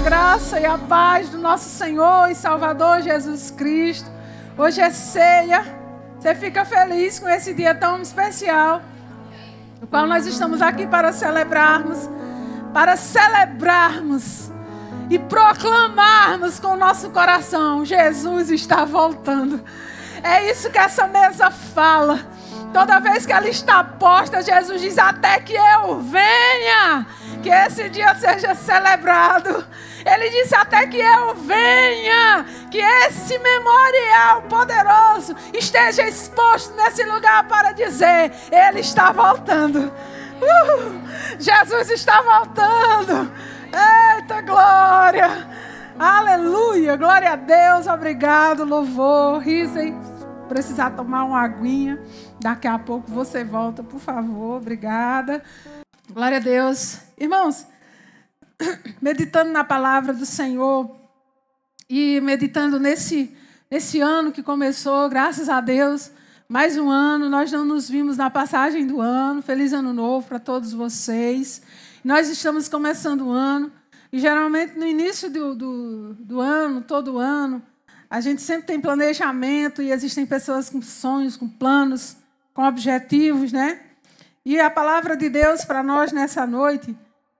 graça e a paz do nosso Senhor e Salvador Jesus Cristo. Hoje é ceia. Você fica feliz com esse dia tão especial, no qual nós estamos aqui para celebrarmos e proclamarmos com o nosso coração: Jesus está voltando. É isso que essa mesa fala. Toda vez que ela está posta, Jesus diz: até que eu venha, que esse dia seja celebrado. Ele disse: até que eu venha, que esse memorial poderoso esteja exposto nesse lugar para dizer: Ele está voltando. Jesus está voltando. Eita glória! Aleluia! Glória a Deus, obrigado, louvor. Risem, precisar tomar uma aguinha. Daqui a pouco você volta, por favor. Obrigada. Glória a Deus. Irmãos, meditando na palavra do Senhor e meditando nesse ano que começou, graças a Deus, mais um ano. Nós não nos vimos na passagem do ano. Feliz ano novo para todos vocês. Nós estamos começando o ano e geralmente no início do ano, todo ano, a gente sempre tem planejamento e existem pessoas com sonhos, com planos, com objetivos, né? E a palavra de Deus para nós nessa noite,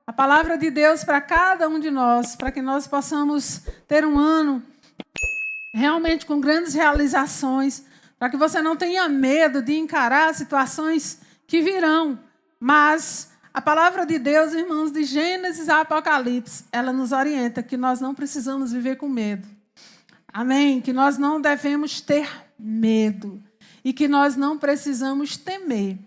a palavra de Deus para cada um de nós, para que nós possamos ter um ano realmente com grandes realizações, para que você não tenha medo de encarar situações que virão. Mas a palavra de Deus, irmãos, de Gênesis a Apocalipse, ela nos orienta que nós não precisamos viver com medo. Amém? Que nós não devemos ter medo e que nós não precisamos temer,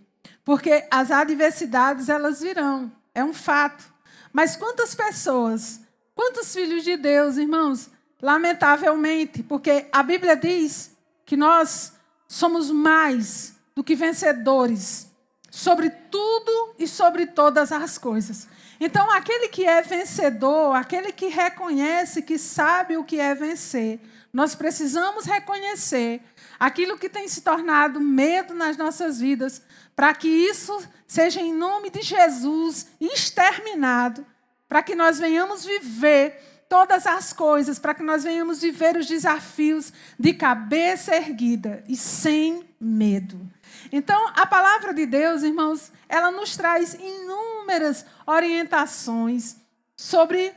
porque as adversidades, elas virão, é um fato. Mas quantas pessoas, quantos filhos de Deus, irmãos, lamentavelmente, porque a Bíblia diz que nós somos mais do que vencedores sobre tudo e sobre todas as coisas. Então, aquele que é vencedor, aquele que reconhece, que sabe o que é vencer, nós precisamos reconhecer aquilo que tem se tornado medo nas nossas vidas, para que isso seja, em nome de Jesus, exterminado, para que nós venhamos viver todas as coisas, para que nós venhamos viver os desafios de cabeça erguida e sem medo. Então, a palavra de Deus, irmãos, ela nos traz inúmeras orientações sobre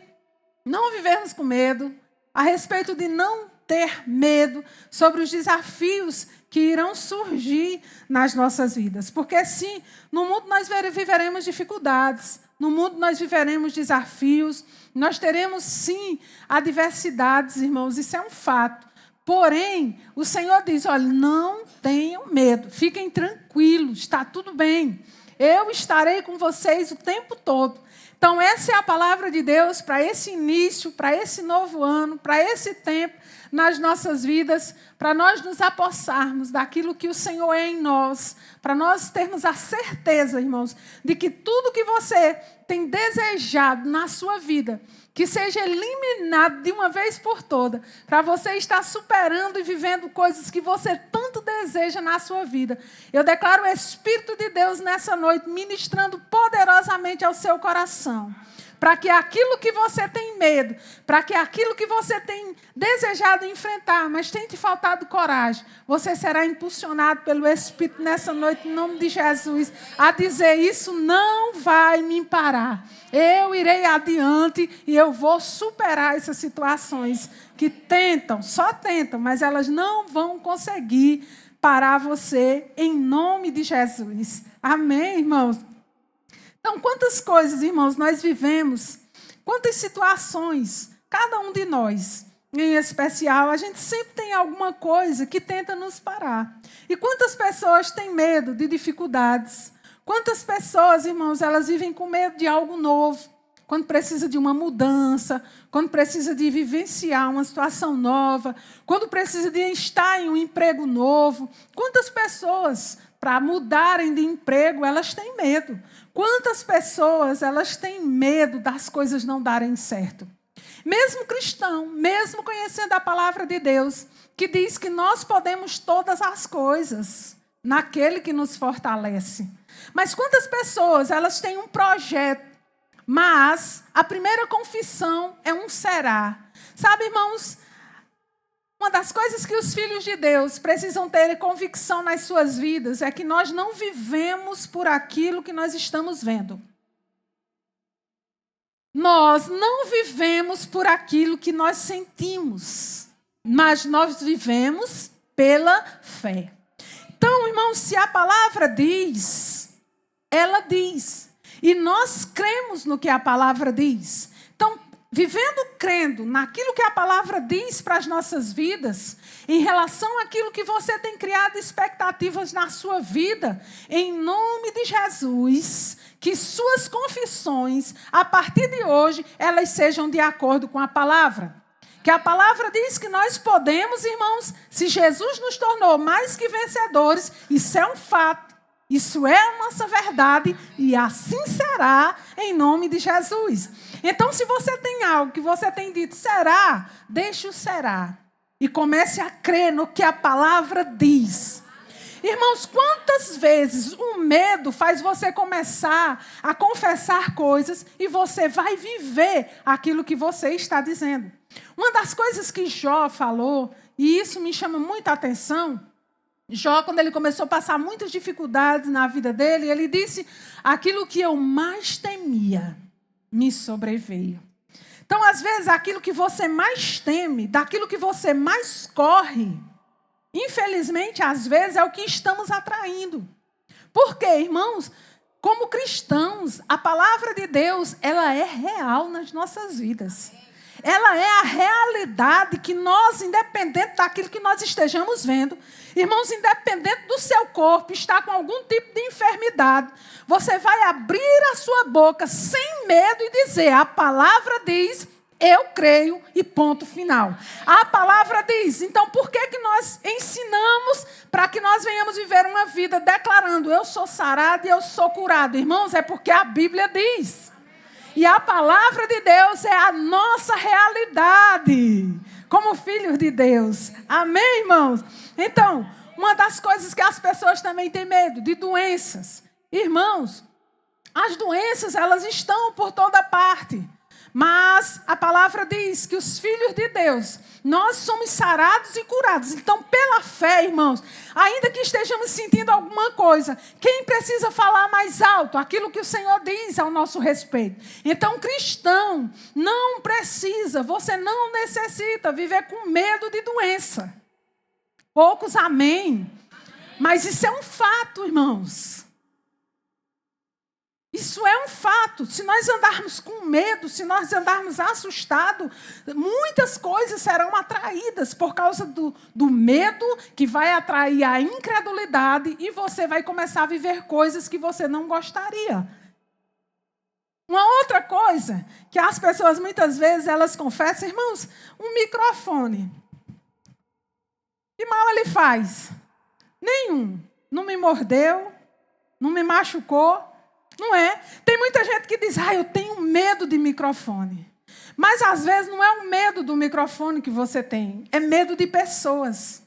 não vivermos com medo, a respeito de não ter medo, sobre os desafios que irão surgir nas nossas vidas. Porque sim, no mundo nós viveremos dificuldades, no mundo nós viveremos desafios, nós teremos sim adversidades, irmãos, isso é um fato. Porém, o Senhor diz: olha, não tenham medo, fiquem tranquilos, está tudo bem. Eu estarei com vocês o tempo todo. Então, essa é a palavra de Deus para esse início, para esse novo ano, para esse tempo nas nossas vidas, para nós nos apossarmos daquilo que o Senhor é em nós, para nós termos a certeza, irmãos, de que tudo que você tem desejado na sua vida, que seja eliminado de uma vez por toda, para você estar superando e vivendo coisas que você tanto deseja na sua vida. Eu declaro o Espírito de Deus nessa noite, ministrando poderosamente ao seu coração, para que aquilo que você tem medo, para que aquilo que você tem desejado enfrentar, mas tem te faltado coragem, você será impulsionado pelo Espírito nessa noite, em nome de Jesus, a dizer: isso não vai me parar. Eu irei adiante e eu vou superar essas situações que só tentam, mas elas não vão conseguir parar você, em nome de Jesus. Amém, irmãos? Então, quantas coisas, irmãos, nós vivemos, quantas situações, cada um de nós, em especial, a gente sempre tem alguma coisa que tenta nos parar. E quantas pessoas têm medo de dificuldades? Quantas pessoas, irmãos, elas vivem com medo de algo novo, quando precisa de uma mudança, quando precisa de vivenciar uma situação nova, quando precisa de estar em um emprego novo. Quantas pessoas, para mudarem de emprego, elas têm medo? Quantas pessoas, elas têm medo das coisas não darem certo? Mesmo cristão, mesmo conhecendo a palavra de Deus, que diz que nós podemos todas as coisas naquele que nos fortalece. Mas quantas pessoas, elas têm um projeto, Mas a primeira confissão é um será. Sabe, irmãos, uma das coisas que os filhos de Deus precisam ter convicção nas suas vidas é que nós não vivemos por aquilo que nós estamos vendo. Nós não vivemos por aquilo que nós sentimos, mas nós vivemos pela fé. Então, irmãos, se a palavra diz, ela diz. E nós cremos no que a palavra diz. Então, vivendo crendo naquilo que a palavra diz para as nossas vidas, em relação àquilo que você tem criado expectativas na sua vida, em nome de Jesus, que suas confissões, a partir de hoje, elas sejam de acordo com a palavra. Que a palavra diz que nós podemos, irmãos, se Jesus nos tornou mais que vencedores, isso é um fato. Isso é a nossa verdade e assim será em nome de Jesus. Então, se você tem algo que você tem dito, será? Deixe o será. E comece a crer no que a palavra diz. Irmãos, quantas vezes o medo faz você começar a confessar coisas e você vai viver aquilo que você está dizendo? Uma das coisas que Jó falou, e isso me chama muita atenção, Jó, quando ele começou a passar muitas dificuldades na vida dele, ele disse, aquilo que eu mais temia me sobreveio. Então, às vezes, aquilo que você mais teme, daquilo que você mais corre, infelizmente, às vezes, é o que estamos atraindo. Por quê, irmãos? Como cristãos, a palavra de Deus, ela é real nas nossas vidas. Ela é a realidade que nós, independente daquilo que nós estejamos vendo, irmãos, independente do seu corpo estar com algum tipo de enfermidade, você vai abrir a sua boca sem medo e dizer, a palavra diz, eu creio e ponto final. A palavra diz, então por que nós ensinamos para que nós venhamos viver uma vida declarando, eu sou sarado e eu sou curado? Irmãos, é porque a Bíblia diz. E a palavra de Deus é a nossa realidade, como filhos de Deus. Amém, irmãos? Então, uma das coisas que as pessoas também têm medo, de doenças. Irmãos, as doenças, elas estão por toda parte. Mas a palavra diz que os filhos de Deus, nós somos sarados e curados. Então, pela fé, irmãos, ainda que estejamos sentindo alguma coisa, quem precisa falar mais alto? Aquilo que o Senhor diz ao nosso respeito. Então, cristão, não precisa, você não necessita viver com medo de doença. Poucos amém. Mas isso é um fato, irmãos. Isso é um fato. Se nós andarmos com medo, se nós andarmos assustados, muitas coisas serão atraídas por causa do medo, que vai atrair a incredulidade e você vai começar a viver coisas que você não gostaria. Uma outra coisa que as pessoas muitas vezes elas confessam, irmãos, um microfone. Que mal ele faz? Nenhum. Não me mordeu, não me machucou. Não é? Tem muita gente que diz, eu tenho medo de microfone. Mas às vezes não é o medo do microfone que você tem, é medo de pessoas.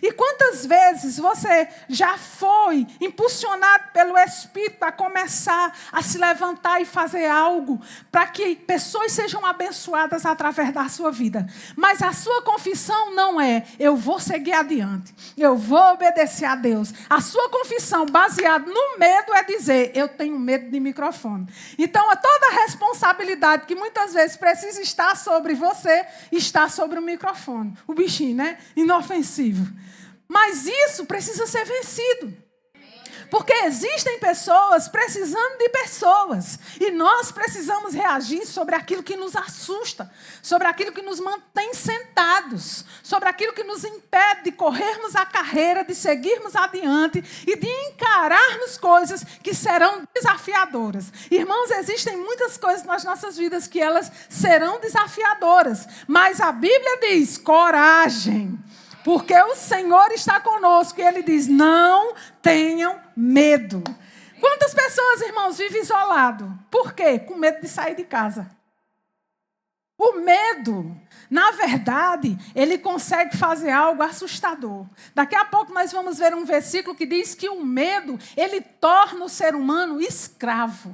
E quantas vezes você já foi impulsionado pelo Espírito a começar a se levantar e fazer algo para que pessoas sejam abençoadas através da sua vida. Mas a sua confissão não é, eu vou seguir adiante, eu vou obedecer a Deus. A sua confissão baseada no medo é dizer, eu tenho medo de microfone. Então, toda a responsabilidade que muitas vezes precisa estar sobre você, está sobre o microfone. O bichinho, né? Inofensivo. Mas isso precisa ser vencido. Porque existem pessoas precisando de pessoas. E nós precisamos reagir sobre aquilo que nos assusta. Sobre aquilo que nos mantém sentados. Sobre aquilo que nos impede de corrermos a carreira, de seguirmos adiante e de encararmos coisas que serão desafiadoras. Irmãos, existem muitas coisas nas nossas vidas que elas serão desafiadoras. Mas a Bíblia diz, coragem. Porque o Senhor está conosco e Ele diz, não tenham medo. Quantas pessoas, irmãos, vivem isolado? Por quê? Com medo de sair de casa. O medo, na verdade, ele consegue fazer algo assustador. Daqui a pouco nós vamos ver um versículo que diz que o medo, ele torna o ser humano escravo.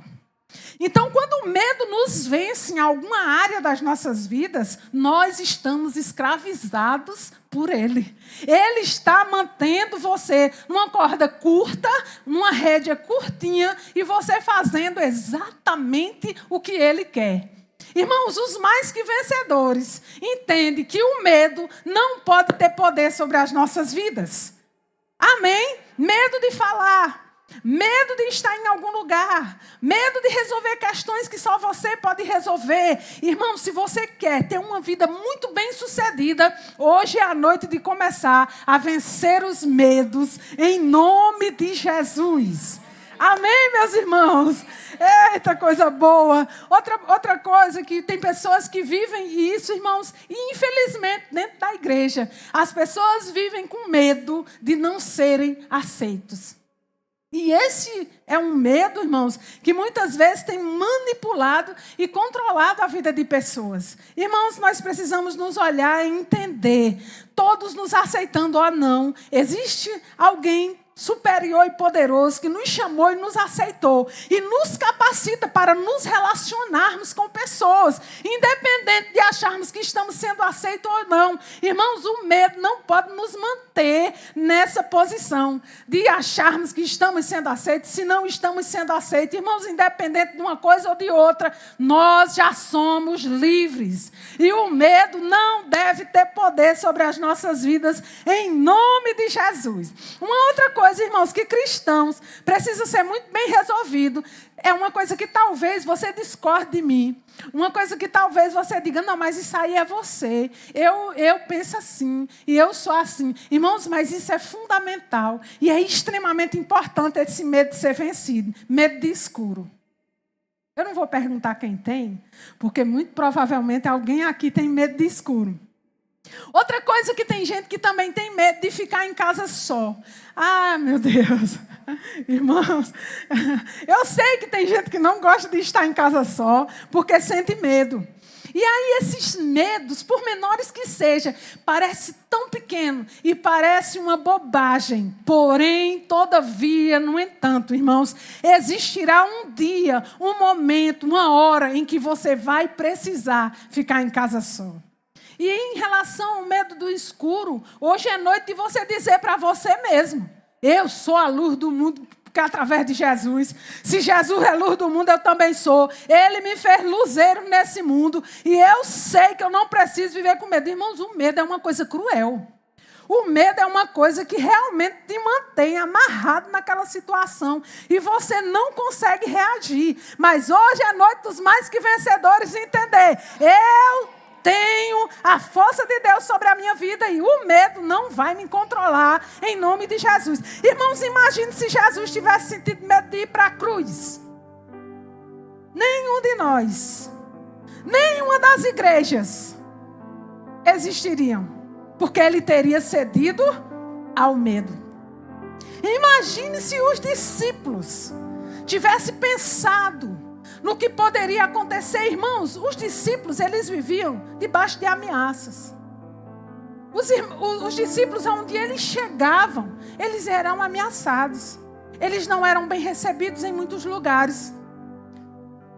Então, quando o medo nos vence em alguma área das nossas vidas, nós estamos escravizados por ele. Ele está mantendo você numa corda curta, numa rédea curtinha, e você fazendo exatamente o que ele quer. Irmãos, os mais que vencedores entendem que o medo não pode ter poder sobre as nossas vidas. Amém? Medo de falar. Medo de estar em algum lugar, medo de resolver questões que só você pode resolver. Irmão, se você quer ter uma vida muito bem sucedida, hoje é a noite de começar a vencer os medos, em nome de Jesus. Amém, meus irmãos? Eita, coisa boa. Outra coisa que tem pessoas que vivem isso, irmãos, e infelizmente dentro da igreja, as pessoas vivem com medo de não serem aceitos. E esse é um medo, irmãos, que muitas vezes tem manipulado e controlado a vida de pessoas. Irmãos, nós precisamos nos olhar e entender, todos nos aceitando ou não, existe alguém superior e poderoso que nos chamou e nos aceitou e nos capacita para nos relacionarmos com pessoas, independente de acharmos que estamos sendo aceitos ou não. Irmãos, o medo não pode nos manter nessa posição de acharmos que estamos sendo aceitos se não estamos sendo aceitos. Irmãos, independente de uma coisa ou de outra, nós já somos livres e o medo não deve ter poder sobre as nossas vidas em nome de Jesus. Uma outra coisa, irmãos, que cristãos precisa ser muito bem resolvido. É uma coisa que talvez você discorde de mim. Uma coisa que talvez você diga, não, mas isso aí é você. Eu penso assim e eu sou assim. Irmãos, mas isso é fundamental e é extremamente importante esse medo de ser vencido. Medo de escuro. Eu não vou perguntar quem tem, porque muito provavelmente alguém aqui tem medo de escuro. Outra coisa que tem gente que também tem medo de ficar em casa só. Ah, meu Deus. Irmãos, eu sei que tem gente que não gosta de estar em casa só, porque sente medo. E aí esses medos, por menores que sejam, parece tão pequeno e parece uma bobagem. Porém, todavia, no entanto, irmãos, existirá um dia, um momento, uma hora em que você vai precisar ficar em casa só. E em relação ao medo do escuro, hoje é noite de você dizer para você mesmo, eu sou a luz do mundo, porque através de Jesus, se Jesus é luz do mundo, eu também sou. Ele me fez luzeiro nesse mundo e eu sei que eu não preciso viver com medo. Irmãos, o medo é uma coisa cruel. O medo é uma coisa que realmente te mantém amarrado naquela situação e você não consegue reagir. Mas hoje é noite dos mais que vencedores entender. Eu tenho a força de Deus sobre a minha vida e o medo não vai me controlar em nome de Jesus. Irmãos, imagine se Jesus tivesse sentido medo de ir para a cruz. Nenhum de nós, nenhuma das igrejas existiriam, porque ele teria cedido ao medo. Imagine se os discípulos tivessem pensado no que poderia acontecer. Irmãos, os discípulos, eles viviam debaixo de ameaças. Os discípulos, onde eles chegavam, eles eram ameaçados. Eles não eram bem recebidos em muitos lugares.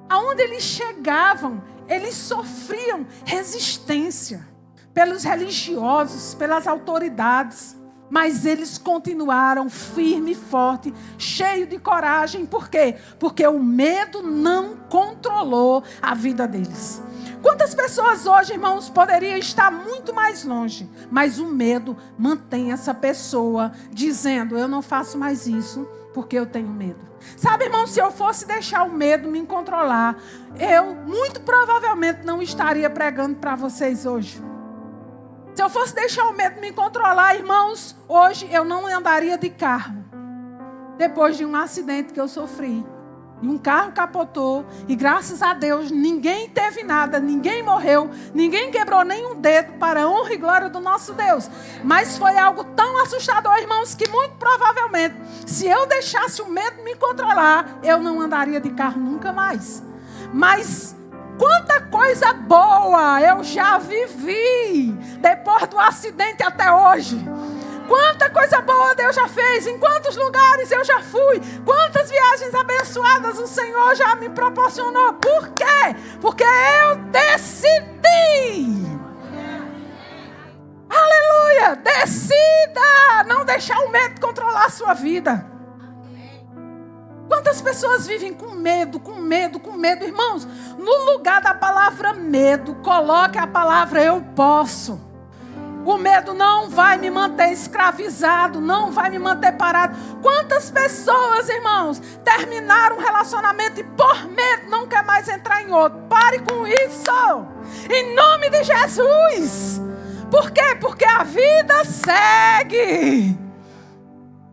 Aonde eles chegavam, eles sofriam resistência pelos religiosos, pelas autoridades. Mas eles continuaram firme e forte, cheio de coragem. Por quê? Porque o medo não controlou a vida deles. Quantas pessoas hoje, irmãos, poderiam estar muito mais longe, mas o medo mantém essa pessoa dizendo, eu não faço mais isso porque eu tenho medo. Sabe, irmão, se eu fosse deixar o medo me controlar, eu muito provavelmente não estaria pregando para vocês hoje. Se eu fosse deixar o medo me controlar, irmãos, hoje eu não andaria de carro. Depois de um acidente que eu sofri. E um carro capotou. E graças a Deus, ninguém teve nada. Ninguém morreu. Ninguém quebrou nenhum dedo para a honra e glória do nosso Deus. Mas foi algo tão assustador, irmãos, que muito provavelmente, se eu deixasse o medo me controlar, eu não andaria de carro nunca mais. Mas quanta coisa boa eu já vivi depois do acidente até hoje. Quanta coisa boa Deus já fez, em quantos lugares eu já fui, quantas viagens abençoadas abençoadas o Senhor já me proporcionou. Por quê? Porque eu decidi. Aleluia! Decida não deixar o medo controlar a sua vida. Quantas pessoas vivem com medo, irmãos? No lugar da palavra medo, coloque a palavra eu posso. O medo não vai me manter escravizado, não vai me manter parado. Quantas pessoas, irmãos, terminaram um relacionamento e por medo não quer mais entrar em outro? Pare com isso! Em nome de Jesus! Por quê? Porque a vida segue.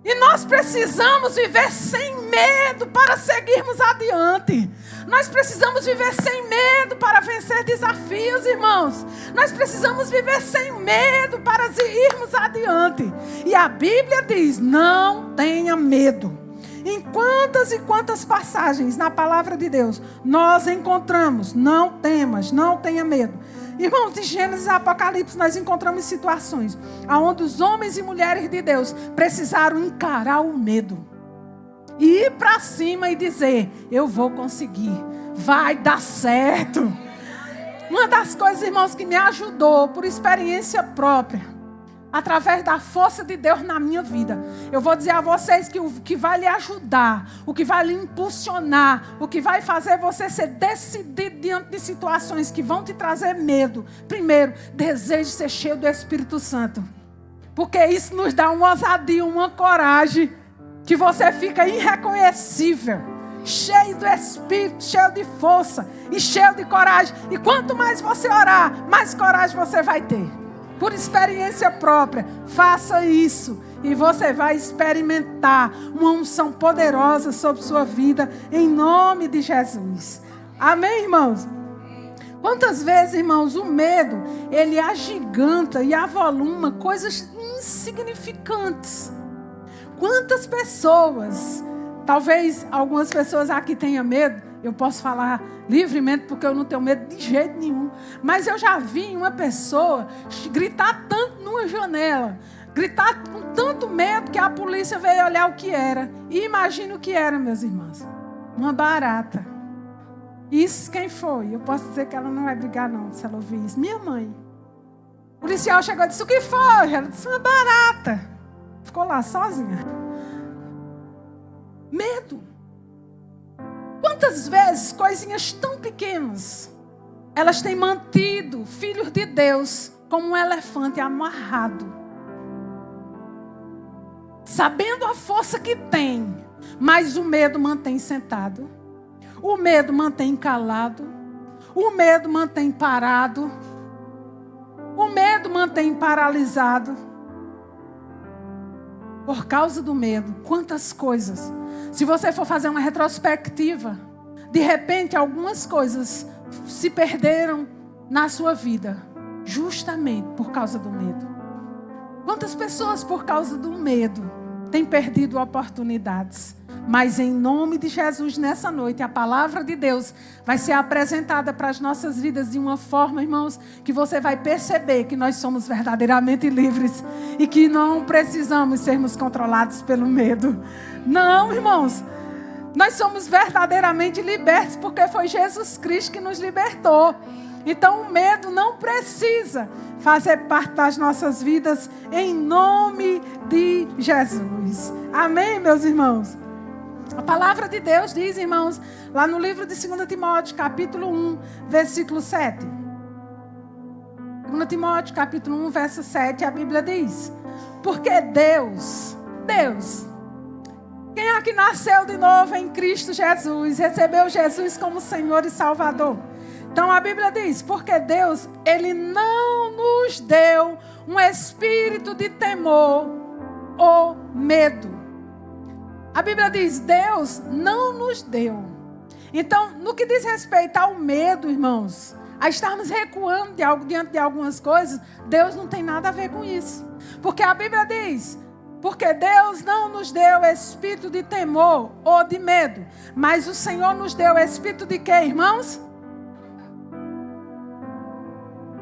E nós precisamos viver sem medo para seguirmos adiante. Nós precisamos viver sem medo para vencer desafios, irmãos. Nós precisamos viver sem medo para irmos adiante. E a Bíblia diz, não tenha medo. Em quantas e quantas passagens na palavra de Deus nós encontramos, não temas, não tenha medo. Irmãos, de Gênesis e Apocalipse nós encontramos situações onde os homens e mulheres de Deus precisaram encarar o medo. E ir para cima e dizer, eu vou conseguir, vai dar certo. Uma das coisas, irmãos, que me ajudou por experiência própria, através da força de Deus na minha vida, eu vou dizer a vocês que o que vai lhe ajudar, o que vai lhe impulsionar, o que vai fazer você ser decidido diante de situações que vão te trazer medo. Primeiro, deseje ser cheio do Espírito Santo. Porque isso nos dá uma ousadia, uma coragem, que você fica irreconhecível, cheio do Espírito, cheio de força e cheio de coragem. E quanto mais você orar, mais coragem você vai ter. Por experiência própria, faça isso e você vai experimentar uma unção poderosa sobre sua vida, em nome de Jesus. Amém, irmãos? Quantas vezes, irmãos, o medo, ele agiganta e avoluma coisas insignificantes. Quantas pessoas, talvez algumas pessoas aqui tenham medo, eu posso falar livremente porque eu não tenho medo de jeito nenhum. Mas eu já vi uma pessoa gritar tanto numa janela, gritar com tanto medo que a polícia veio olhar o que era. E imagina o que era, meus irmãos. Uma barata. Isso quem foi? Eu posso dizer que ela não vai brigar não, se ela ouvir isso. Minha mãe. O policial chegou e disse, o que foi? Ela disse, uma barata. Ficou lá sozinha. Medo. Quantas vezes coisinhas tão pequenas, elas têm mantido filhos de Deus como um elefante amarrado. Sabendo a força que tem, mas o medo mantém sentado. O medo mantém calado. O medo mantém parado. O medo mantém paralisado. Por causa do medo, quantas coisas. Se você for fazer uma retrospectiva, de repente algumas coisas se perderam na sua vida, justamente por causa do medo. Quantas pessoas por causa do medo têm perdido oportunidades? Mas em nome de Jesus, nessa noite, a palavra de Deus vai ser apresentada para as nossas vidas de uma forma, irmãos, que você vai perceber que nós somos verdadeiramente livres e que não precisamos sermos controlados pelo medo. Não, irmãos, nós somos verdadeiramente libertos porque foi Jesus Cristo que nos libertou. Então o medo não precisa fazer parte das nossas vidas em nome de Jesus. Amém, meus irmãos? A palavra de Deus diz, irmãos, lá no livro de 2 Timóteo, capítulo 1, versículo 7. 2 Timóteo, capítulo 1, verso 7, a Bíblia diz, porque Deus, quem é que nasceu de novo em Cristo Jesus, recebeu Jesus como Senhor e Salvador? Então a Bíblia diz, porque Deus, Ele não nos deu um espírito de temor ou medo. A Bíblia diz, Deus não nos deu. Então, no que diz respeito ao medo, irmãos, a estarmos recuando diante de algumas coisas, Deus não tem nada a ver com isso. Porque a Bíblia diz, porque Deus não nos deu espírito de temor ou de medo, mas o Senhor nos deu espírito de quê, irmãos?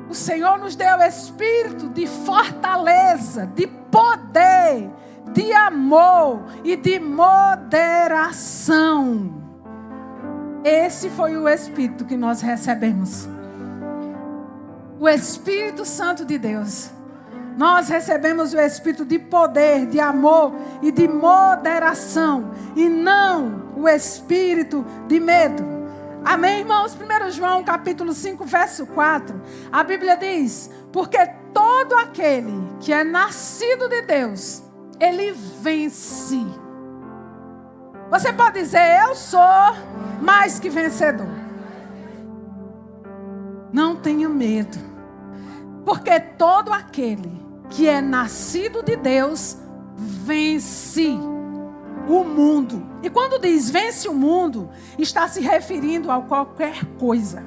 O Senhor nos deu espírito de fortaleza, de poder, de amor e de moderação. Esse foi o Espírito que nós recebemos. O Espírito Santo de Deus. Nós recebemos o Espírito de poder, de amor e de moderação. E não o Espírito de medo. Amém, irmãos? 1 João capítulo 5, verso 4. A Bíblia diz: porque todo aquele que é nascido de Deus, ele vence. Você pode dizer: eu sou mais que vencedor. Não tenha medo. Porque todo aquele que é nascido de Deus vence o mundo. E quando diz vence o mundo, está se referindo a qualquer coisa.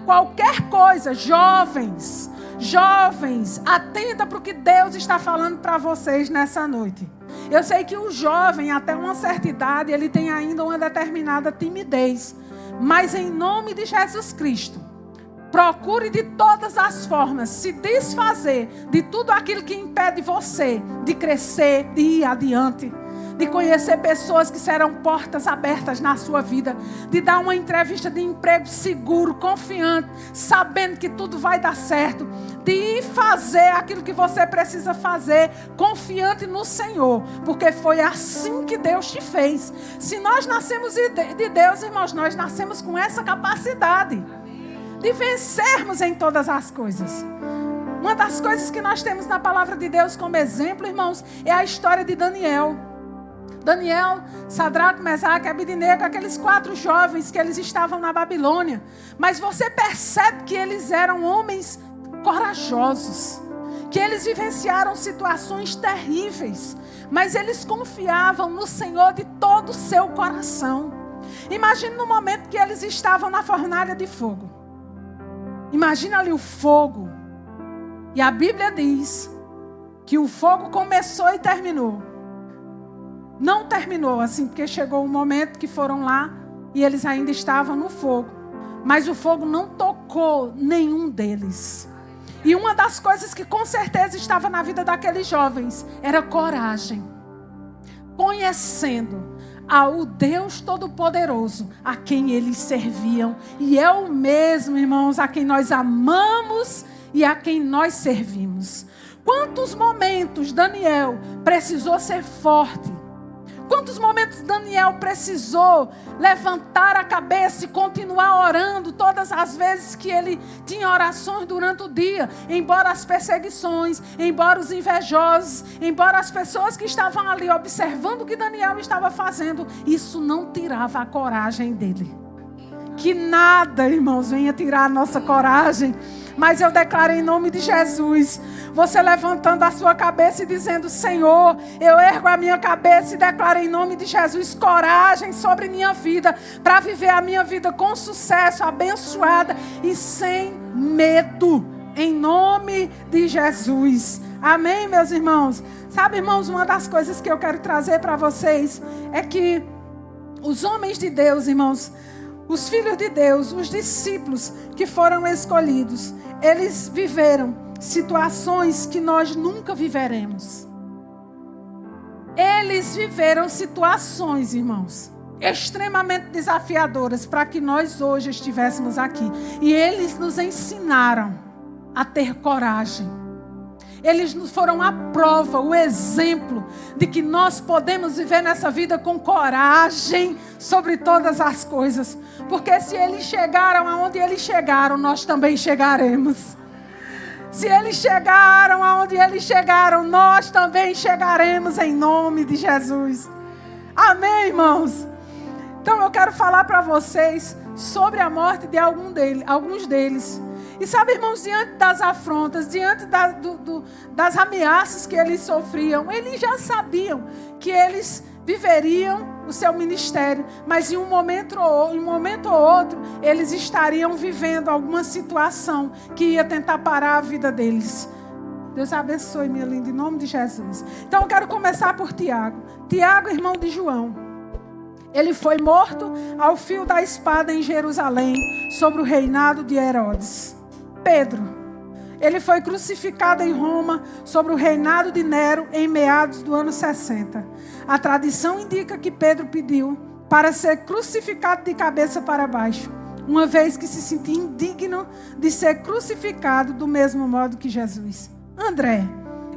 Qualquer coisa. Jovens, atenta para o que Deus está falando para vocês nessa noite. Eu sei que o jovem, até uma certa idade, ele tem ainda uma determinada timidez. Mas em nome de Jesus Cristo, procure de todas as formas se desfazer de tudo aquilo que impede você de crescer, de ir adiante, de conhecer pessoas que serão portas abertas na sua vida, de dar uma entrevista de emprego seguro, confiante, sabendo que tudo vai dar certo, de ir fazer aquilo que você precisa fazer, confiante no Senhor, porque foi assim que Deus te fez. Se nós nascemos de Deus, irmãos, nós nascemos com essa capacidade de vencermos em todas as coisas. Uma das coisas que nós temos na palavra de Deus como exemplo, irmãos, é a história de Daniel, Sadraque, Mesaque e Abednego, aqueles 4 jovens que eles estavam na Babilônia. Mas você percebe que eles eram homens corajosos, que eles vivenciaram situações terríveis, mas eles confiavam no Senhor de todo o seu coração. Imagine no momento que eles estavam na fornalha de fogo. Imagina ali o fogo. E a Bíblia diz que o fogo começou e terminou. Não terminou assim, porque chegou um momento que foram lá e eles ainda estavam no fogo. Mas o fogo não tocou nenhum deles. E uma das coisas que com certeza estava na vida daqueles jovens era coragem. Conhecendo ao Deus Todo-Poderoso a quem eles serviam. E é o mesmo, irmãos, a quem nós amamos e a quem nós servimos. Quantos momentos Daniel precisou ser forte? Quantos momentos Daniel precisou levantar a cabeça e continuar orando todas as vezes que ele tinha orações durante o dia, embora as perseguições, embora os invejosos, embora as pessoas que estavam ali observando o que Daniel estava fazendo, isso não tirava a coragem dele. Que nada, irmãos, venha tirar a nossa coragem. Mas eu declaro em nome de Jesus, você levantando a sua cabeça e dizendo: Senhor, eu ergo a minha cabeça e declaro em nome de Jesus coragem sobre minha vida, para viver a minha vida com sucesso, abençoada e sem medo, em nome de Jesus. Amém, meus irmãos? Sabe, irmãos, uma das coisas que eu quero trazer para vocês é que os homens de Deus, irmãos, os filhos de Deus, os discípulos que foram escolhidos, eles viveram situações que nós nunca viveremos. Eles viveram situações, irmãos, extremamente desafiadoras para que nós hoje estivéssemos aqui. E eles nos ensinaram a ter coragem. Eles nos foram a prova, o exemplo de que nós podemos viver nessa vida com coragem sobre todas as coisas. Porque se eles chegaram aonde eles chegaram, nós também chegaremos. Se eles chegaram aonde eles chegaram, nós também chegaremos em nome de Jesus. Amém, irmãos? Então eu quero falar para vocês sobre a morte de alguns deles. E sabe, irmãos, diante das afrontas, diante das ameaças que eles sofriam, eles já sabiam que eles viveriam o seu ministério, mas em um momento ou outro, eles estariam vivendo alguma situação que ia tentar parar a vida deles. Deus abençoe, minha linda, em nome de Jesus. Então eu quero começar por Tiago. Tiago, irmão de João. Ele foi morto ao fio da espada em Jerusalém, sob o reinado de Herodes. Pedro, ele foi crucificado em Roma, sob o reinado de Nero, em meados do ano 60. A tradição indica que Pedro pediu para ser crucificado de cabeça para baixo, uma vez que se sentia indigno de ser crucificado do mesmo modo que Jesus. André,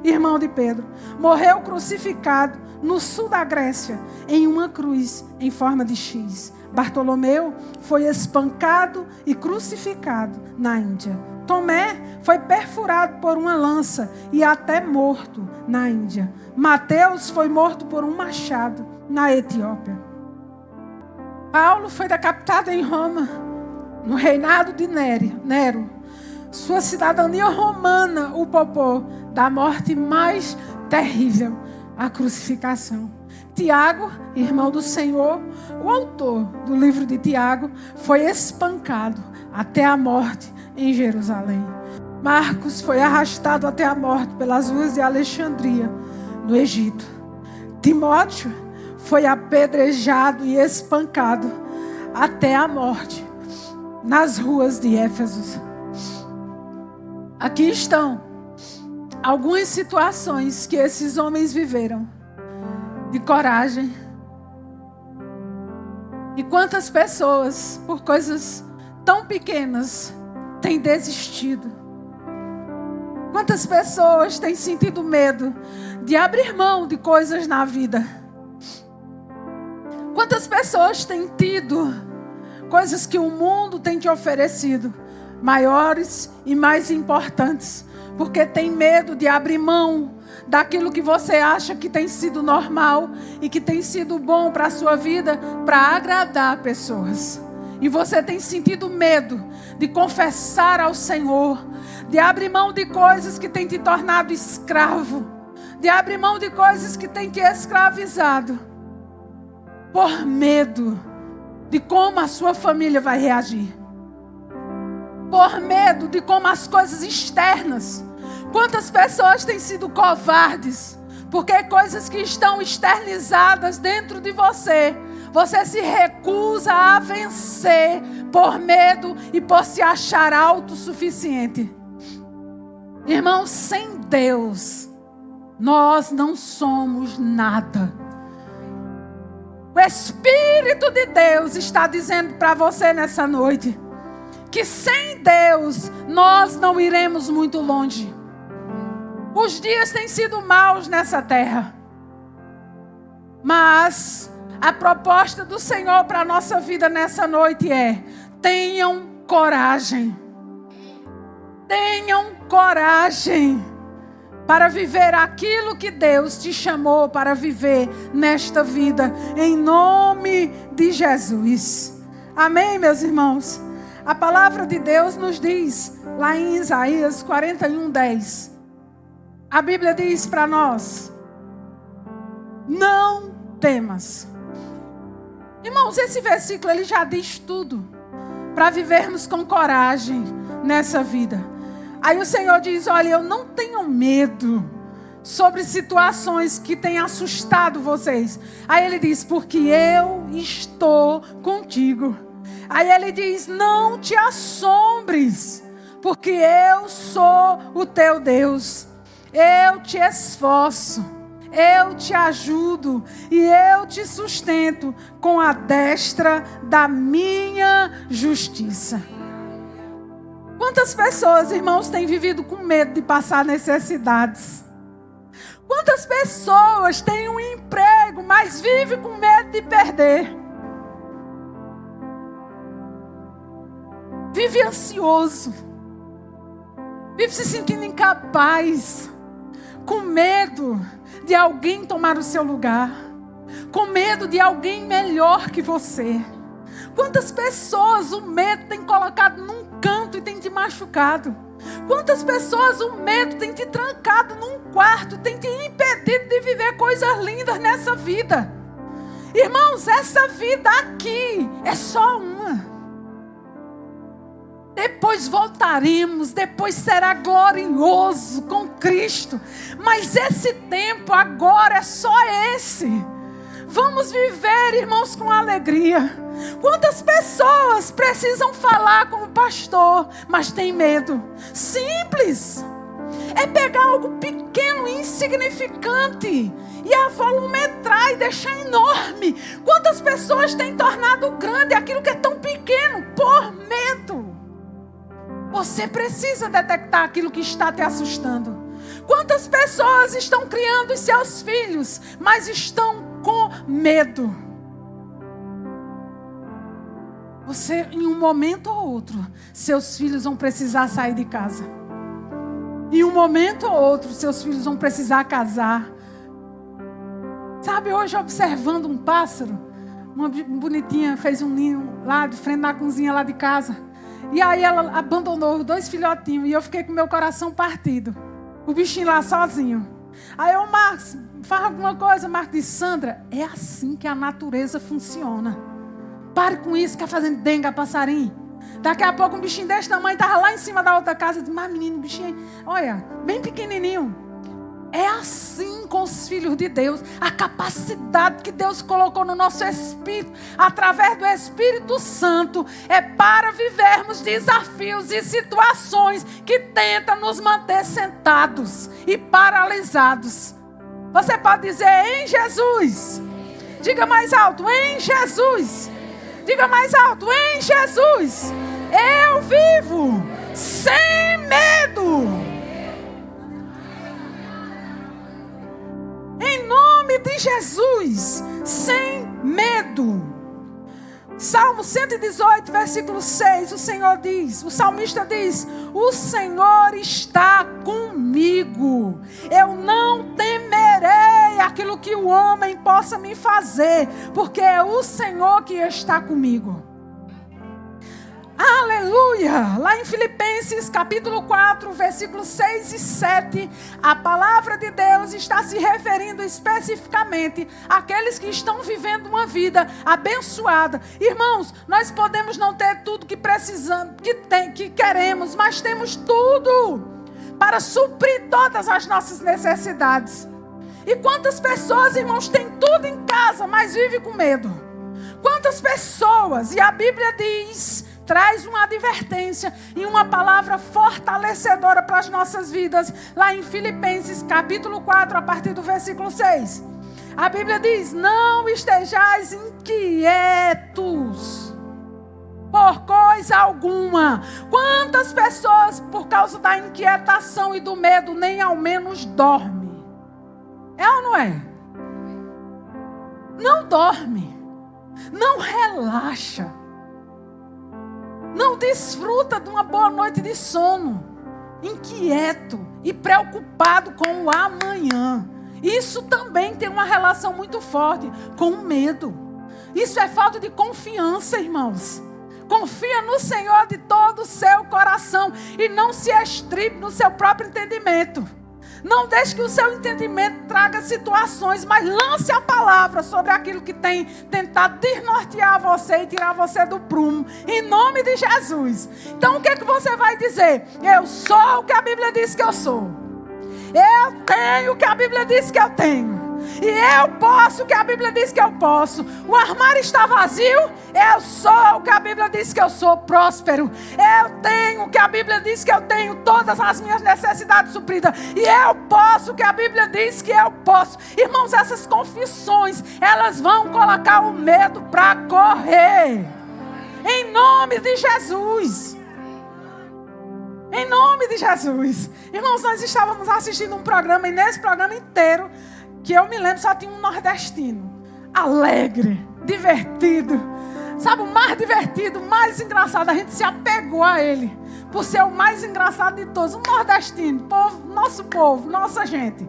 irmão de Pedro, morreu crucificado no sul da Grécia, em uma cruz em forma de X. Bartolomeu foi espancado e crucificado na Índia. Tomé foi perfurado por uma lança e até morto na Índia. Mateus foi morto por um machado na Etiópia. Paulo foi decapitado em Roma, no reinado de Nero. Sua cidadania romana o poupou da morte mais terrível, a crucificação. Tiago, irmão do Senhor, o autor do livro de Tiago, foi espancado até a morte em Jerusalém. Marcos foi arrastado até a morte pelas ruas de Alexandria, no Egito. Timóteo foi apedrejado e espancado até a morte nas ruas de Éfeso. Aqui estão algumas situações que esses homens viveram de coragem. E quantas pessoas, por coisas tão pequenas, têm desistido? Quantas pessoas têm sentido medo de abrir mão de coisas na vida? Quantas pessoas têm tido coisas que o mundo tem te oferecido, maiores e mais importantes, porque tem medo de abrir mão daquilo que você acha que tem sido normal e que tem sido bom para a sua vida, para agradar pessoas. E você tem sentido medo de confessar ao Senhor, de abrir mão de coisas que tem te tornado escravo, de abrir mão de coisas que tem te escravizado, por medo de como a sua família vai reagir, por medo de como as coisas externas. Quantas pessoas têm sido covardes, porque coisas que estão externizadas dentro de você, você se recusa a vencer por medo e por se achar autossuficiente. Irmãos, sem Deus, nós não somos nada. O Espírito de Deus está dizendo para você nessa noite que sem Deus nós não iremos muito longe. Os dias têm sido maus nessa terra, mas a proposta do Senhor para a nossa vida nessa noite é: tenham coragem. Tenham coragem para viver aquilo que Deus te chamou para viver nesta vida, em nome de Jesus. Amém, meus irmãos? A palavra de Deus nos diz, lá em Isaías 41:10, a Bíblia diz para nós: não temas. Irmãos, esse versículo ele já diz tudo para vivermos com coragem nessa vida. Aí o Senhor diz: olha, eu não tenho medo sobre situações que têm assustado vocês. Aí ele diz: porque eu estou contigo. Aí ele diz: não te assombres, porque eu sou o teu Deus. Eu te esforço, eu te ajudo e eu te sustento com a destra da minha justiça. Quantas pessoas, irmãos, têm vivido com medo de passar necessidades? Quantas pessoas têm um emprego, mas vivem com medo de perder? Vive ansioso, vive se sentindo incapaz, com medo de alguém tomar o seu lugar, com medo de alguém melhor que você. Quantas pessoas o medo tem colocado num canto e tem te machucado? Quantas pessoas o medo tem te trancado num quarto, tem te impedido de viver coisas lindas nessa vida? Irmãos, essa vida aqui é só uma. Depois voltaremos, depois será glorioso com Cristo. Mas esse tempo agora é só esse. Vamos viver, irmãos, com alegria. Quantas pessoas precisam falar com o pastor, mas tem medo? Simples. É pegar algo pequeno e insignificante e avolumetrar e deixar enorme. Quantas pessoas têm tornado grande aquilo que é tão pequeno por medo? Você precisa detectar aquilo que está te assustando. Quantas pessoas estão criando os seus filhos, mas estão com medo? Você, em um momento ou outro, seus filhos vão precisar sair de casa. Em um momento ou outro, seus filhos vão precisar casar. Sabe, hoje observando um pássaro, uma bonitinha fez um ninho lá de frente na cozinha lá de casa. E aí ela abandonou os 2 filhotinhos e eu fiquei com meu coração partido. O bichinho lá sozinho. Aí eu, Marcos, faz alguma coisa. Marcos disse, Sandra, é assim que a natureza funciona. Pare com isso, ficar fazendo denga passarinho. Daqui a pouco um bichinho desse tamanho estava lá em cima da outra casa. Eu disse, mas menino, bichinho, olha, bem pequenininho. É assim com os filhos de Deus. A capacidade que Deus colocou no nosso espírito, através do Espírito Santo, é para vivermos desafios e situações que tentam nos manter sentados e paralisados. Você pode dizer, em Jesus. Diga mais alto, em Jesus. Diga mais alto, em Jesus. Eu vivo sem medo. Em nome de Jesus, sem medo. Salmo 118, versículo 6, o Senhor diz, o salmista diz, o Senhor está comigo. Eu não temerei aquilo que o homem possa me fazer, porque é o Senhor que está comigo. Aleluia! Lá em Filipenses capítulo 4, versículos 6 e 7, a palavra de Deus está se referindo especificamente àqueles que estão vivendo uma vida abençoada. Irmãos, nós podemos não ter tudo que precisamos, que queremos, mas temos tudo para suprir todas as nossas necessidades. E quantas pessoas, irmãos, têm tudo em casa, mas vivem com medo? Quantas pessoas, e a Bíblia diz, traz uma advertência e uma palavra fortalecedora para as nossas vidas, lá em Filipenses capítulo 4, a partir do versículo 6. A Bíblia diz, não estejais inquietos por coisa alguma. Quantas pessoas, por causa da inquietação e do medo, nem ao menos dormem? É ou não é? Não dorme, não relaxa, não desfruta de uma boa noite de sono, inquieto e preocupado com o amanhã. Isso também tem uma relação muito forte com o medo. Isso é falta de confiança, irmãos. Confia no Senhor de todo o seu coração e não se estribe no seu próprio entendimento. Não deixe que o seu entendimento traga situações, mas lance a palavra sobre aquilo que tem tentado desnortear você e tirar você do prumo, em nome de Jesus. Então o que é que você vai dizer? Eu sou o que a Bíblia diz que eu sou. Eu tenho o que a Bíblia diz que eu tenho. E eu posso o que a Bíblia diz que eu posso. O armário está vazio. Eu sou o que a Bíblia diz que eu sou, próspero. Eu tenho o que a Bíblia diz que eu tenho, todas as minhas necessidades supridas. E eu posso o que a Bíblia diz que eu posso. Irmãos, essas confissões, elas vão colocar o medo para correr. Em nome de Jesus. Em nome de Jesus. Irmãos, nós estávamos assistindo um programa, e nesse programa inteiro, que eu me lembro, só tinha um nordestino. Alegre, divertido. Sabe, o mais divertido, o mais engraçado. A gente se apegou a ele, por ser o mais engraçado de todos. Um nordestino, povo, nossa gente.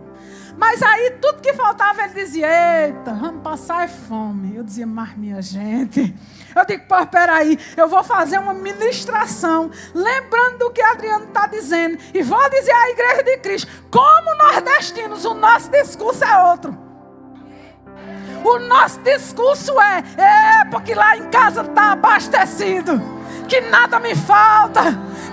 Mas aí, tudo que faltava, ele dizia, eita, vamos passar fome. Eu dizia, mas minha gente... Eu digo, pô, peraí, eu vou fazer uma ministração, lembrando do que Adriano está dizendo, e vou dizer à Igreja de Cristo, como nordestinos, o nosso discurso é outro. O nosso discurso é porque lá em casa está abastecido, que nada me falta,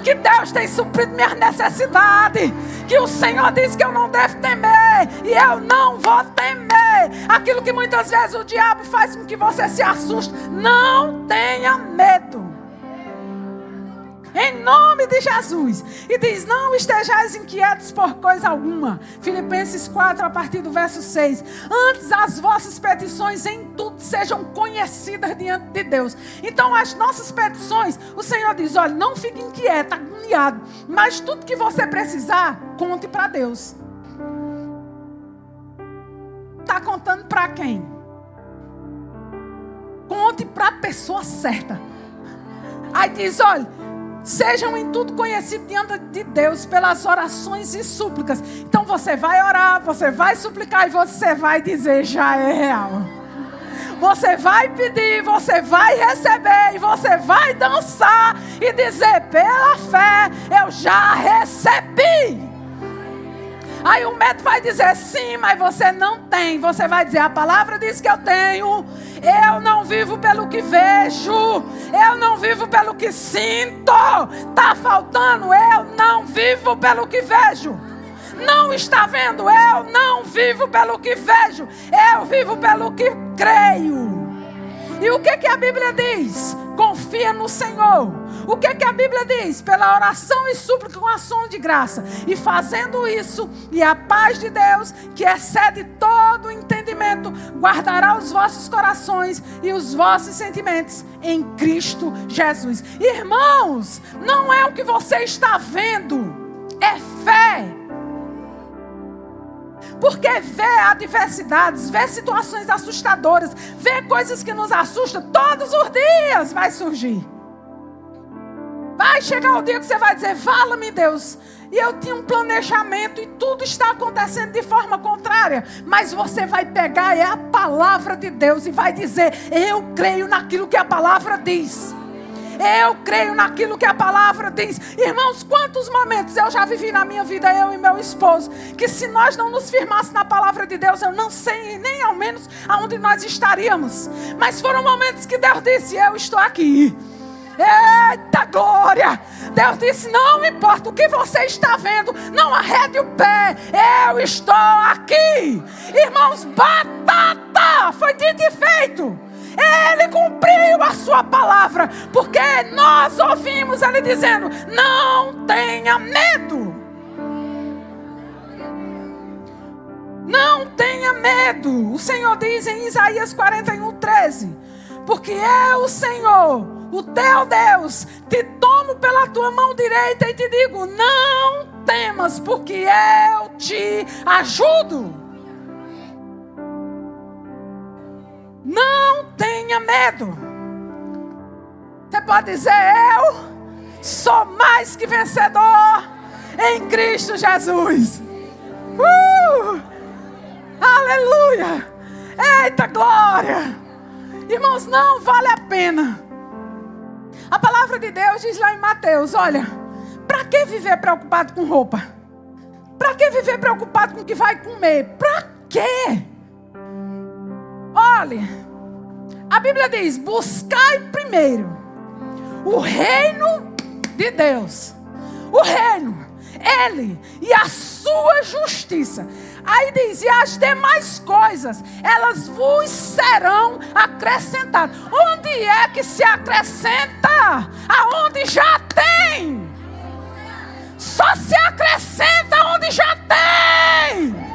que Deus tem suprido minhas necessidades, que o Senhor diz que eu não devo temer, e eu não vou temer. Aquilo que muitas vezes o diabo faz com que você se assuste. Não tenha medo. Em nome de Jesus. E diz, não estejais inquietos por coisa alguma. Filipenses 4, a partir do verso 6. Antes as vossas petições em tudo sejam conhecidas diante de Deus. Então as nossas petições, o Senhor diz, olha, não fique inquieto, agoniado. Mas tudo que você precisar, conte para Deus. Está contando para quem? Conte para a pessoa certa. Aí diz, olha, sejam em tudo conhecidos diante de Deus pelas orações e súplicas. Então você vai orar, você vai suplicar e você vai dizer, já é real. Você vai pedir, você vai receber e você vai dançar e dizer, pela fé, eu já recebi. Aí o médico vai dizer, sim, mas você não tem. Você vai dizer, a palavra diz que eu tenho. Eu não vivo pelo que vejo. Eu não vivo pelo que sinto. Está faltando, eu não vivo pelo que vejo. Não está vendo, eu não vivo pelo que vejo. Eu vivo pelo que creio. E o que a Bíblia diz? Confia no Senhor. O que a Bíblia diz? Pela oração e súplica com ação de graça. E fazendo isso, e a paz de Deus, que excede todo entendimento, guardará os vossos corações e os vossos sentimentos em Cristo Jesus. Irmãos, não é o que você está vendo, é fé. Porque vê adversidades, vê situações assustadoras, vê coisas que nos assustam, todos os dias vai surgir. Vai chegar o dia que você vai dizer, fala-me Deus. E eu tinha um planejamento e tudo está acontecendo de forma contrária. Mas você vai pegar a palavra de Deus e vai dizer, eu creio naquilo que a palavra diz. Eu creio naquilo que a palavra diz. Irmãos, quantos momentos eu já vivi na minha vida, eu e meu esposo, que se nós não nos firmássemos na palavra de Deus, eu não sei nem ao menos aonde nós estaríamos. Mas foram momentos que Deus disse, eu estou aqui. Eita glória! Deus disse, não importa o que você está vendo, não arrede o pé, eu estou aqui. Irmãos, batata! Foi dito e feito. Ele cumpriu a sua palavra, porque nós ouvimos ele dizendo, não tenha medo. Não tenha medo. O Senhor diz em Isaías 41:13, porque eu, o Senhor, o teu Deus, te tomo pela tua mão direita e te digo, não temas, porque eu te ajudo. Não tenha medo. Você pode dizer, eu sou mais que vencedor em Cristo Jesus. Aleluia. Eita glória. Irmãos, não vale a pena. A palavra de Deus diz lá em Mateus, olha, para que viver preocupado com roupa? Para que viver preocupado com o que vai comer? Para quê? Olha, a Bíblia diz, buscai primeiro o reino de Deus. O reino, Ele e a sua justiça. Aí diz, e as demais coisas, elas vos serão acrescentadas. Onde é que se acrescenta? Aonde já tem. Só se acrescenta onde já tem.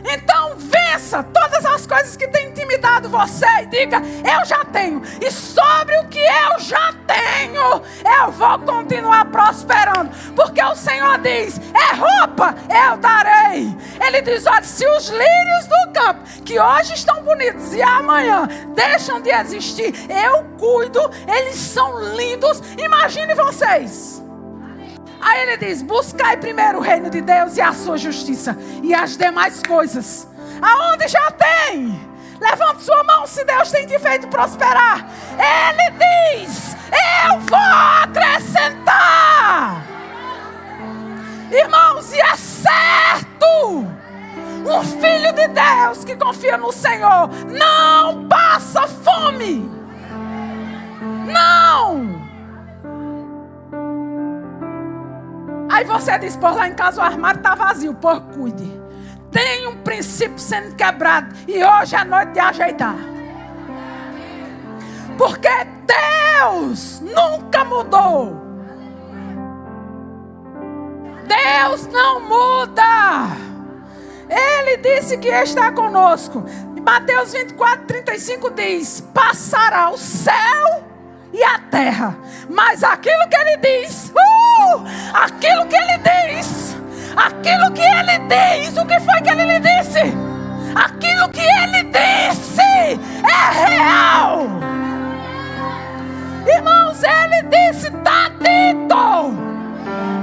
Então vença todas as coisas que têm intimidado você e diga, eu já tenho. E sobre o que eu já tenho, eu vou continuar prosperando. Porque o Senhor diz, é roupa, eu darei. Ele diz, olha, se os lírios do campo, que hoje estão bonitos e amanhã deixam de existir, eu cuido, eles são lindos. Imagine vocês. Aí ele diz, buscai primeiro o reino de Deus e a sua justiça, e as demais coisas, aonde já tem, levante sua mão se Deus tem te feito prosperar. Ele diz, eu vou acrescentar. Irmãos, e é certo, um filho de Deus que confia no Senhor não passa fome. Não. Aí você diz, por lá em casa o armário está vazio. Por cuide. Tem um princípio sendo quebrado. E hoje é noite de ajeitar. Porque Deus nunca mudou. Deus não muda. Ele disse que está conosco. Mateus 24:35 diz: passará o céu e a terra, mas aquilo que ele diz, aquilo que ele diz, o que foi que ele lhe disse? Aquilo que ele disse é real. Irmãos, ele disse, está dito.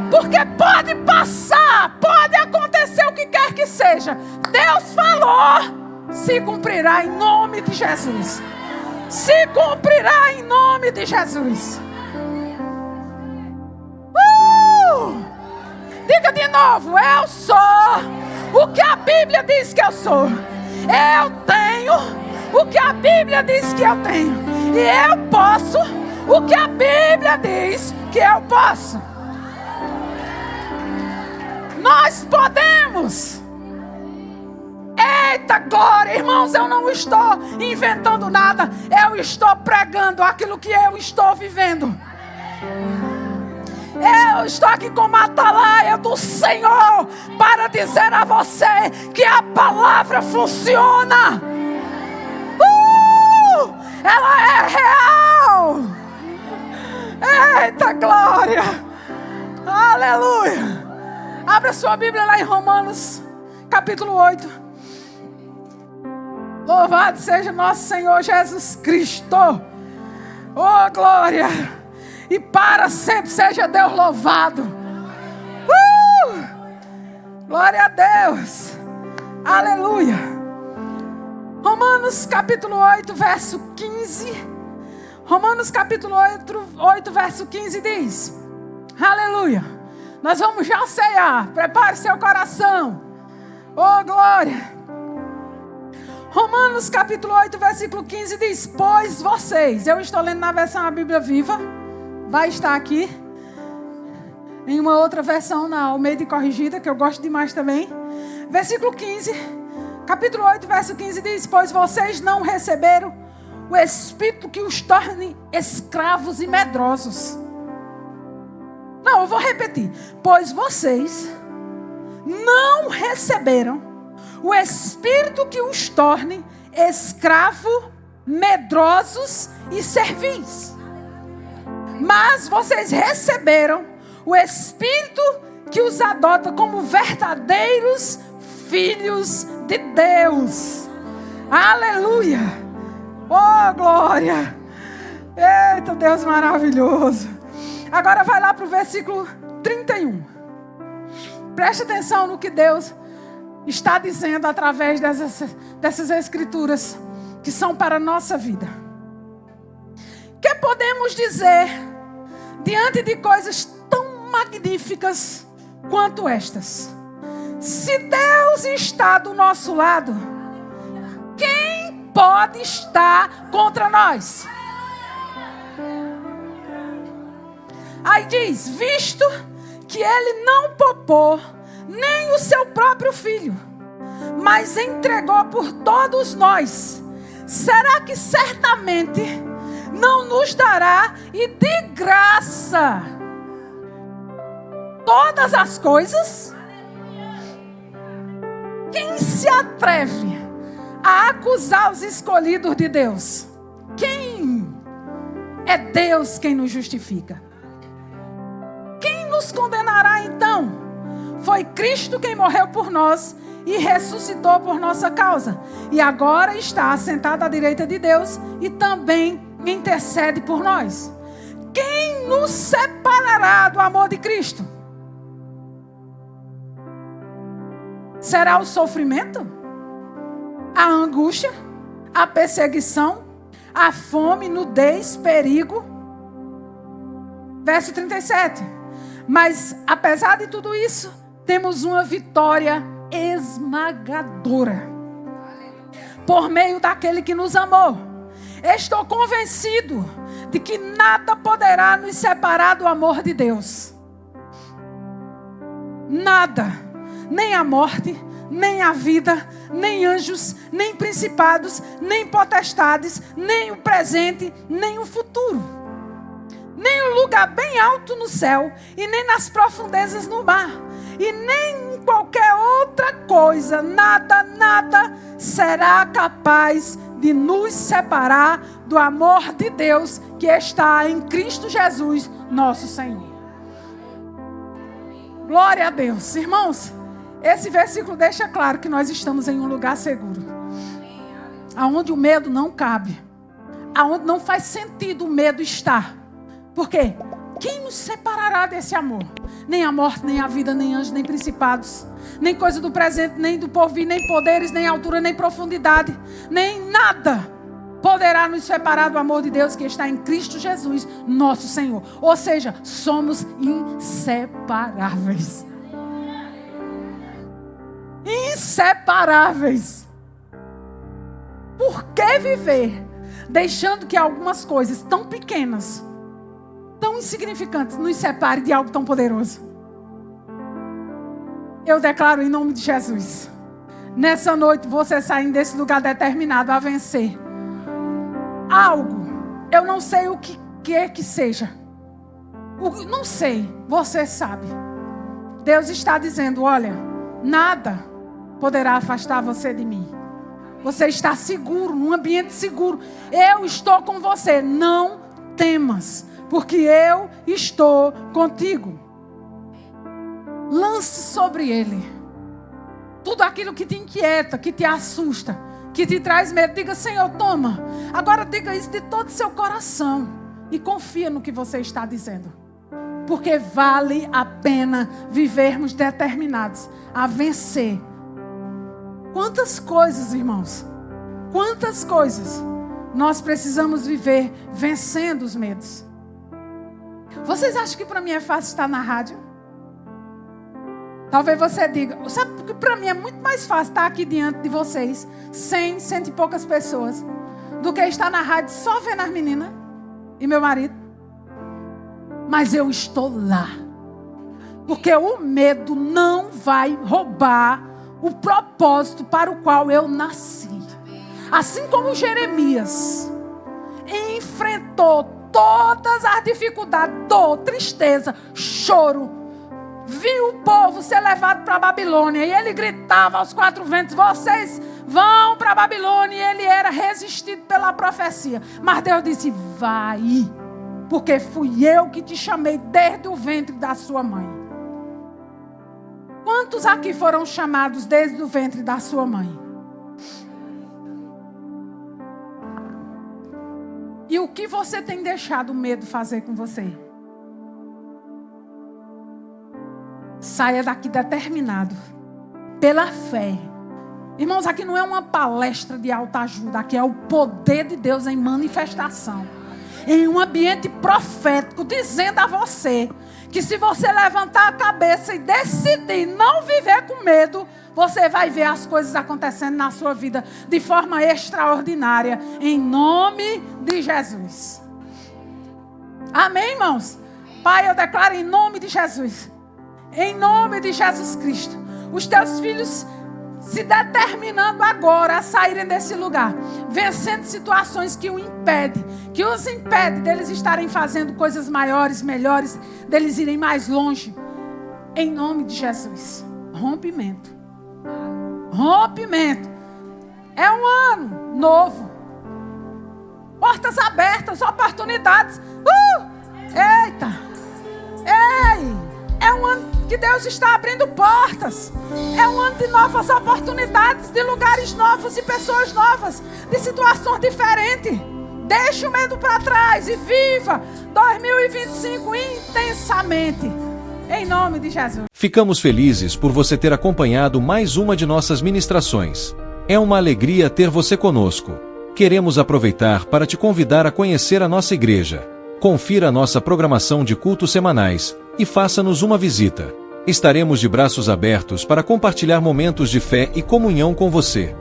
Porque pode passar, pode acontecer o que quer que seja. Deus falou, se cumprirá em nome de Jesus. Se cumprirá em nome de Jesus. Diga de novo, eu sou o que a Bíblia diz que eu sou. Eu tenho o que a Bíblia diz que eu tenho. E eu posso o que a Bíblia diz que eu posso. Nós podemos. Eita glória, irmãos, eu não estou inventando nada. Eu estou pregando aquilo que eu estou vivendo. Eu estou aqui como atalaia do Senhor para dizer a você que a palavra funciona. Ela é real. Eita glória. Aleluia. Abra sua Bíblia lá em Romanos, capítulo 8. Louvado seja nosso Senhor Jesus Cristo. Oh, glória. E para sempre seja Deus louvado. Glória a Deus. Aleluia. Romanos capítulo 8, verso 15. Romanos capítulo 8, verso 15 diz: aleluia. Nós vamos já ceiar. Prepare seu coração. Oh, glória. Romanos capítulo 8, versículo 15 diz: pois vocês, eu estou lendo na versão a Bíblia Viva, vai estar aqui em uma outra versão, na Almeida Corrigida, que eu gosto demais também. Versículo 15, capítulo 8, verso 15 diz: pois vocês não receberam o Espírito que os torne escravos e medrosos. Não, eu vou repetir. Pois vocês não receberam o Espírito que os torne escravos, medrosos e servis. Mas vocês receberam o Espírito que os adota como verdadeiros filhos de Deus. Aleluia. Oh, glória. Eita, Deus maravilhoso. Agora vai lá para o versículo 31. Preste atenção no que Deus está dizendo através dessas escrituras que são para a nossa vida. Que podemos dizer diante de coisas tão magníficas quanto estas? Se Deus está do nosso lado, quem pode estar contra nós? Aí diz: visto que ele não poupou nem o seu próprio filho, mas entregou por todos nós, será que certamente não nos dará e de graça todas as coisas? Quem se atreve a acusar os escolhidos de Deus? Quem? É Deus quem nos justifica. Quem nos condenará então? Foi Cristo quem morreu por nós e ressuscitou por nossa causa, e agora está assentado à direita de Deus e também intercede por nós. Quem nos separará do amor de Cristo? Será o sofrimento? A angústia? A perseguição? A fome, nudez, perigo? Verso 37. Mas apesar de tudo isso, temos uma vitória esmagadora por meio daquele que nos amou. Estou convencido de que nada poderá nos separar do amor de Deus. Nada, nem a morte, nem a vida, nem anjos, nem principados, nem potestades, nem o presente, nem o futuro. nem um lugar bem alto no céu, e nem nas profundezas no mar, e nem em qualquer outra coisa, nada será capaz de nos separar do amor de Deus que está em Cristo Jesus, nosso Senhor. Glória a Deus. Irmãos, esse versículo deixa claro que nós estamos em um lugar seguro, aonde o medo não cabe, aonde não faz sentido o medo estar. Por quê? Quem nos separará desse amor? Nem a morte, nem a vida, nem anjos, nem principados, nem coisa do presente, nem do porvir, nem poderes, nem altura, nem profundidade, nem nada poderá nos separar do amor de Deus que está em Cristo Jesus, nosso Senhor. Ou seja, somos inseparáveis. Inseparáveis. Por que viver deixando que algumas coisas tão pequenas, tão insignificantes, nos separem de algo tão poderoso? Eu declaro em nome de Jesus, nessa noite você saindo desse lugar determinado a vencer algo, eu não sei o que seja, não sei, você sabe. Deus está dizendo, olha, nada poderá afastar você de mim. Você está seguro, num ambiente seguro. Eu estou com você, não temas, porque eu estou contigo. Lance sobre ele tudo aquilo que te inquieta, que te assusta, que te traz medo. Diga, Senhor, toma. Agora diga isso de todo o seu coração e confia no que você está dizendo, porque vale a pena vivermos determinados a vencer. Quantas coisas, irmãos, quantas coisas nós precisamos viver vencendo os medos. Vocês acham que para mim é fácil estar na rádio? Talvez você diga, sabe, porque para mim é muito mais fácil estar aqui diante de vocês, 100 e poucas pessoas, do que estar na rádio só vendo as meninas e meu marido. Mas eu estou lá, porque o medo não vai roubar o propósito para o qual eu nasci. Assim como Jeremias enfrentou todas as dificuldades, dor, tristeza, choro, viu o povo ser levado para a Babilônia, e ele gritava aos quatro ventos, vocês vão para a Babilônia, e ele era resistido pela profecia, mas Deus disse, vai, porque fui eu que te chamei desde o ventre da sua mãe. Quantos aqui foram chamados desde o ventre da sua mãe? E o que você tem deixado o medo fazer com você? Saia daqui determinado, pela fé. Irmãos, aqui não é uma palestra de autoajuda, aqui é o poder de Deus em manifestação. Em um ambiente profético, dizendo a você que se você levantar a cabeça e decidir não viver com medo, você vai ver as coisas acontecendo na sua vida de forma extraordinária, em nome de Jesus. Amém, irmãos? Pai, eu declaro em nome de Jesus, em nome de Jesus Cristo, os teus filhos se determinando agora a saírem desse lugar, vencendo situações que os impedem deles estarem fazendo coisas maiores, melhores, deles irem mais longe, em nome de Jesus. Rompimento. É um ano novo, portas abertas, oportunidades. Eita, ei, é um ano que Deus está abrindo portas. É um ano de novas oportunidades, de lugares novos, de pessoas novas, de situações diferentes. Deixe o medo para trás e viva 2025 intensamente, em nome de Jesus. Ficamos felizes por você ter acompanhado mais uma de nossas ministrações. É uma alegria ter você conosco. Queremos aproveitar para te convidar a conhecer a nossa igreja. Confira a nossa programação de cultos semanais e faça-nos uma visita. Estaremos de braços abertos para compartilhar momentos de fé e comunhão com você.